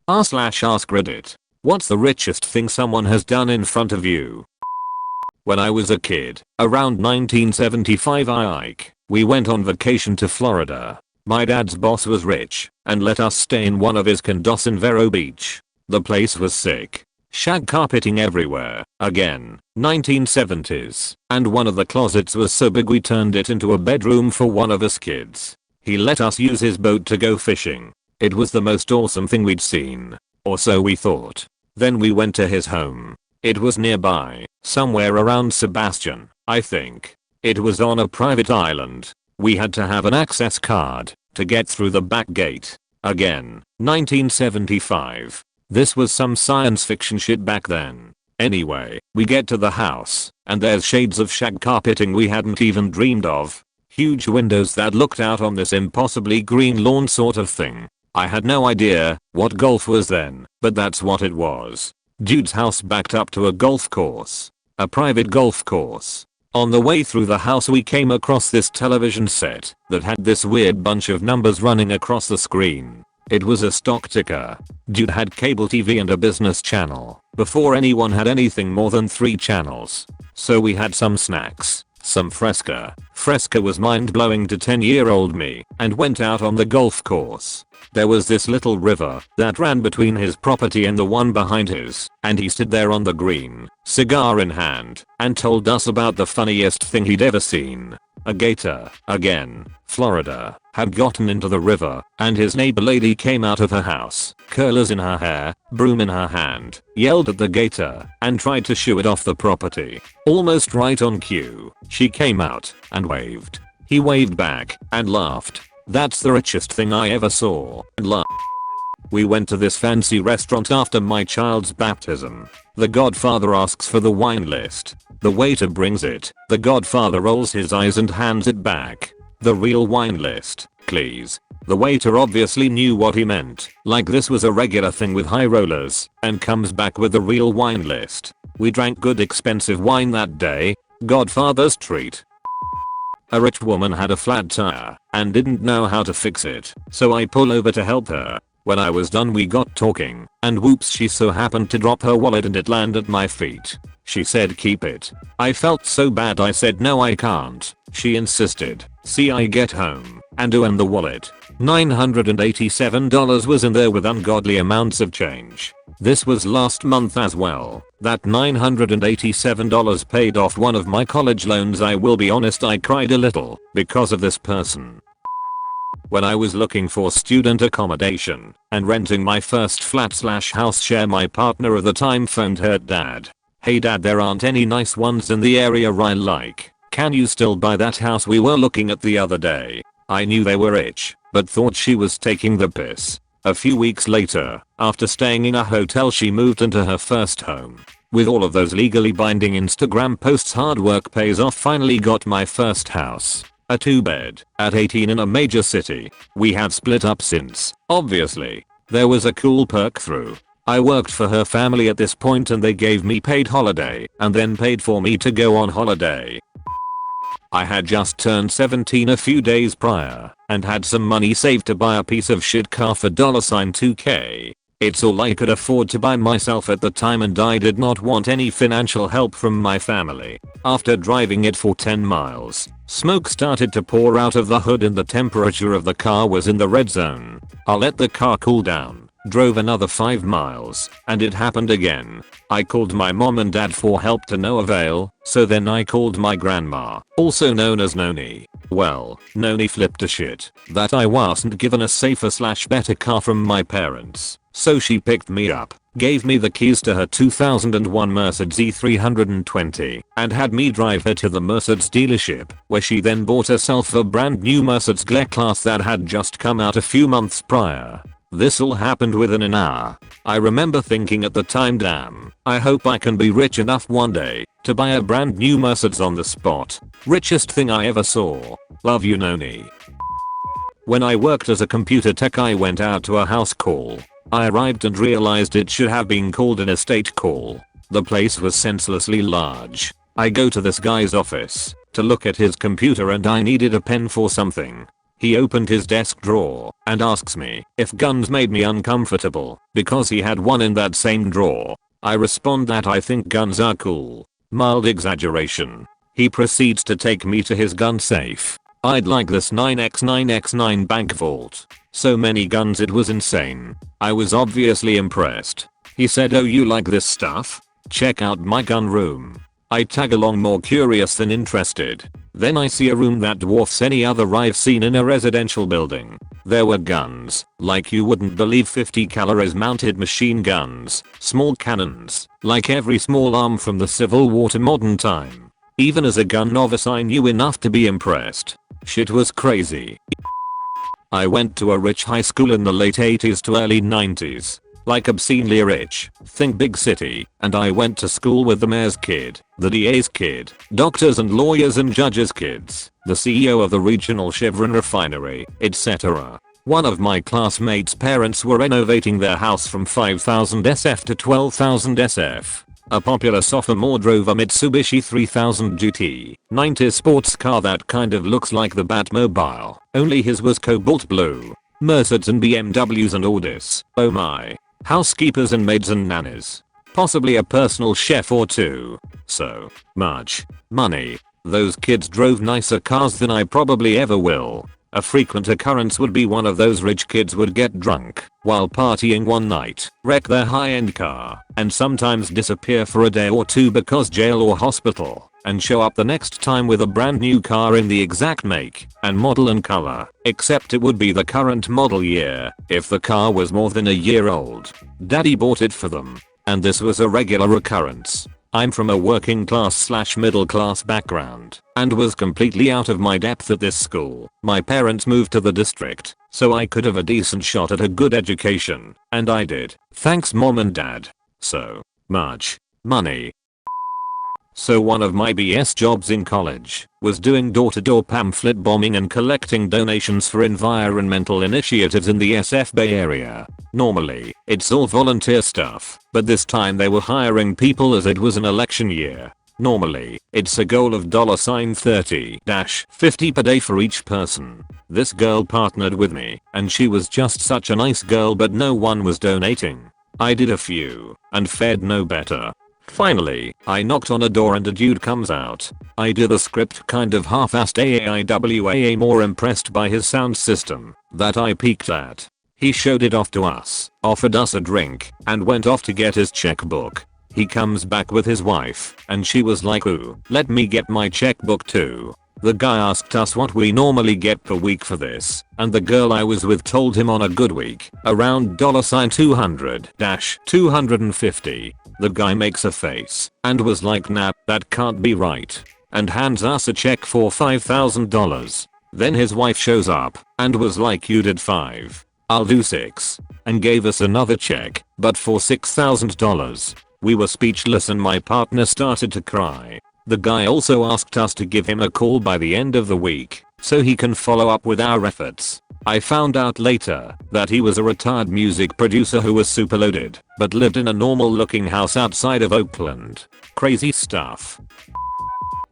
r/AskReddit. What's the richest thing someone has done in front of you? When I was a kid, around 1975 we went on vacation to Florida. My dad's boss was rich and let us stay in one of his condos in Vero Beach. The place was sick. Shag carpeting everywhere, again, 1970s, and one of the closets was so big we turned it into a bedroom for one of us kids. He let us use his boat to go fishing. It was the most awesome thing we'd seen. Or so we thought. Then we went to his home. It was nearby, somewhere around Sebastian, I think. It was on a private island. We had to have an access card to get through the back gate. Again, 1975. This was some science fiction shit back then. Anyway, we get to the house, and there's shades of shag carpeting we hadn't even dreamed of. Huge windows that looked out on this impossibly green lawn sort of thing. I had no idea what golf was then, but that's what it was. Dude's house backed up to a golf course. A private golf course. On the way through the house we came across this television set that had this weird bunch of numbers running across the screen. It was a stock ticker. Dude had cable TV and a business channel before anyone had anything more than 3 channels. So we had some snacks, some Fresca. Fresca was mind-blowing to 10-year-old me and went out on the golf course. There was this little river that ran between his property and the one behind his, and he stood there on the green, cigar in hand, and told us about the funniest thing he'd ever seen. A gator, again, Florida, had gotten into the river, and his neighbor lady came out of her house, curlers in her hair, broom in her hand, yelled at the gator, and tried to shoo it off the property. Almost right on cue, she came out and waved. He waved back and laughed. That's the richest thing I ever saw, and laughed. We went to this fancy restaurant after my child's baptism. The godfather asks for the wine list. The waiter brings it. The godfather rolls his eyes and hands it back. The real wine list, please. The waiter obviously knew what he meant, like this was a regular thing with high rollers, and comes back with the real wine list. We drank good expensive wine that day. Godfather's treat. A rich woman had a flat tire and didn't know how to fix it, so I pull over to help her. When I was done we got talking, and whoops she so happened to drop her wallet and it landed at my feet. She said keep it. I felt so bad I said no I can't. She insisted. See I get home and the wallet. $987 was in there with ungodly amounts of change. This was last month as well. That $987 paid off one of my college loans. I will be honest I cried a little because of this person. When I was looking for student accommodation and renting my first flat/house share, my partner at the time phoned her dad. Hey dad, there aren't any nice ones in the area I like. Can you still buy that house we were looking at the other day? I knew they were rich, but thought she was taking the piss. A few weeks later, after staying in a hotel, she moved into her first home. With all of those legally binding Instagram posts, hard work pays off. Finally got my first house. A 2-bed, at 18 in a major city. We have split up since, obviously. There was a cool perk through. I worked for her family at this point and they gave me paid holiday and then paid for me to go on holiday. I had just turned 17 a few days prior and had some money saved to buy a piece of shit car for $2K. It's all I could afford to buy myself at the time and I did not want any financial help from my family. After driving it for 10 miles, smoke started to pour out of the hood and the temperature of the car was in the red zone. I let the car cool down, drove another 5 miles, and it happened again. I called my mom and dad for help to no avail, so then I called my grandma, also known as Noni. Well, Noni flipped a shit that I wasn't given a safer/better car from my parents. So she picked me up, gave me the keys to her 2001 Mercedes E320, and had me drive her to the Mercedes dealership, where she then bought herself a brand new Mercedes G-Class that had just come out a few months prior. This all happened within an hour. I remember thinking at the time, damn, I hope I can be rich enough one day to buy a brand new Mercedes on the spot. Richest thing I ever saw. Love you Noni. When I worked as a computer tech I went out to a house call. I arrived and realized it should have been called an estate call. The place was senselessly large. I go to this guy's office to look at his computer and I needed a pen for something. He opened his desk drawer and asks me if guns made me uncomfortable because he had one in that same drawer. I respond that I think guns are cool. Mild exaggeration. He proceeds to take me to his gun safe. I'd like this 9x9x9 bank vault. So many guns, it was insane. I was obviously impressed. He said, "Oh, you like this stuff? Check out my gun room." I tag along, more curious than interested. Then I see a room that dwarfs any other I've seen in a residential building. There were guns, like you wouldn't believe, 50 caliber mounted machine guns, small cannons, like every small arm from the Civil War to modern time. Even as a gun novice I knew enough to be impressed. Shit was crazy. I went to a rich high school in the late 80s to early 90s. Like obscenely rich, think big city, and I went to school with the mayor's kid, the DA's kid, doctors and lawyers and judges' kids, the CEO of the regional Chevron refinery, etc. One of my classmates' parents were renovating their house from 5,000 SF to 12,000 SF. A popular sophomore drove a Mitsubishi 3000 GT, 90s sports car that kind of looks like the Batmobile, only his was cobalt blue. Mercedes and BMWs and Audis, oh my. Housekeepers and maids and nannies. Possibly a personal chef or two. So much money. Those kids drove nicer cars than I probably ever will. A frequent occurrence would be one of those rich kids would get drunk while partying one night, wreck their high-end car, and sometimes disappear for a day or two because jail or hospital, and show up the next time with a brand new car in the exact make and model and color, except it would be the current model year if the car was more than a year old. Daddy bought it for them, and this was a regular occurrence. I'm from a working class / middle class background and was completely out of my depth at this school. My parents moved to the district so I could have a decent shot at a good education, and I did. Thanks mom and dad. So much money. So one of my BS jobs in college was doing door-to-door pamphlet bombing and collecting donations for environmental initiatives in the SF Bay Area. Normally, it's all volunteer stuff, but this time they were hiring people as it was an election year. Normally, it's a goal of $30-50 per day for each person. This girl partnered with me, and she was just such a nice girl, but no one was donating. I did a few, and fared no better. Finally, I knocked on a door and a dude comes out. I do the script kind of half-assed AAIWAA, more impressed by his sound system that I peeked at. He showed it off to us, offered us a drink, and went off to get his checkbook. He comes back with his wife, and she was like, "Ooh, let me get my checkbook too." The guy asked us what we normally get per week for this, and the girl I was with told him on a good week, around $200-250. The guy makes a face and was like, "Nah, that can't be right," and hands us a check for $5,000. Then his wife shows up and was like, "You did 5. I'll do 6," and gave us another check, but for $6,000. We were speechless and my partner started to cry. The guy also asked us to give him a call by the end of the week so he can follow up with our efforts. I found out later that he was a retired music producer who was super loaded but lived in a normal looking house outside of Oakland. Crazy stuff.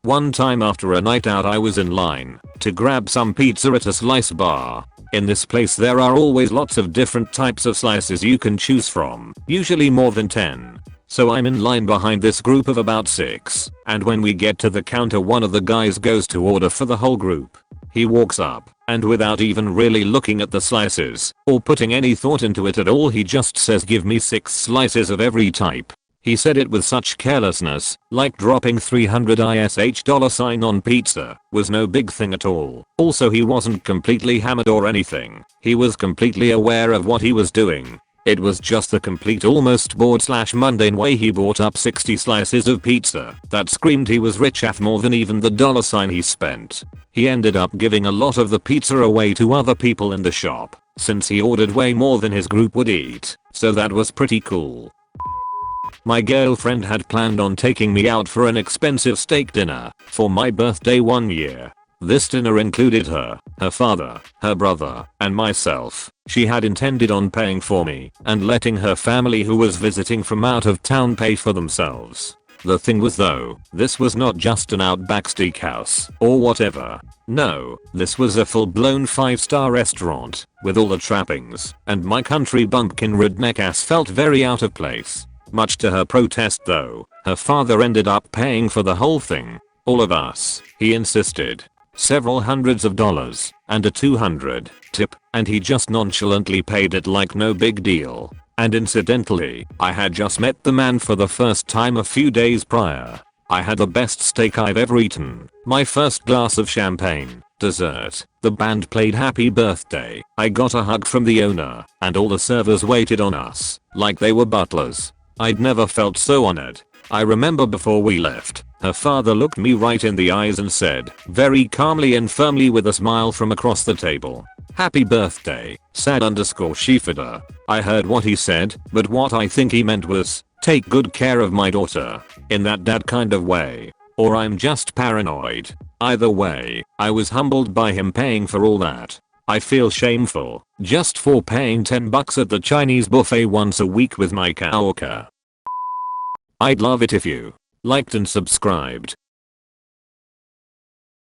One time after a night out I was in line to grab some pizza at a slice bar. In this place there are always lots of different types of slices you can choose from, usually more than 10. So I'm in line behind this group of about 6, and when we get to the counter one of the guys goes to order for the whole group. He walks up, and without even really looking at the slices, or putting any thought into it at all, he just says, "Give me 6 slices of every type." He said it with such carelessness, like dropping $300 on pizza was no big thing at all. Also he wasn't completely hammered or anything. He was completely aware of what he was doing. It was just the complete almost bored / mundane way he bought up 60 slices of pizza that screamed he was rich at more than even the $sign he spent. He ended up giving a lot of the pizza away to other people in the shop since he ordered way more than his group would eat, so that was pretty cool. My girlfriend had planned on taking me out for an expensive steak dinner for my birthday one year. This dinner included her father, her brother, and myself. She had intended on paying for me and letting her family who was visiting from out of town pay for themselves. The thing was though, this was not just an Outback Steakhouse or whatever. No, this was a full-blown 5-star restaurant with all the trappings, and my country bumpkin redneck ass felt very out of place. Much to her protest though, her father ended up paying for the whole thing. All of us, he insisted. Several hundreds of dollars, and a $200 tip, and he just nonchalantly paid it like no big deal. And incidentally, I had just met the man for the first time a few days prior. I had the best steak I've ever eaten, my first glass of champagne, dessert, the band played Happy Birthday, I got a hug from the owner, and all the servers waited on us, like they were butlers. I'd never felt so honored. I remember before we left, her father looked me right in the eyes and said, very calmly and firmly with a smile from across the table, "Happy birthday, sad_Shifida." I heard what he said, but what I think he meant was, take good care of my daughter, in that dad kind of way. Or I'm just paranoid. Either way, I was humbled by him paying for all that. I feel shameful, just for paying $10 at the Chinese buffet once a week with my coworker. I'd love it if you liked and subscribed.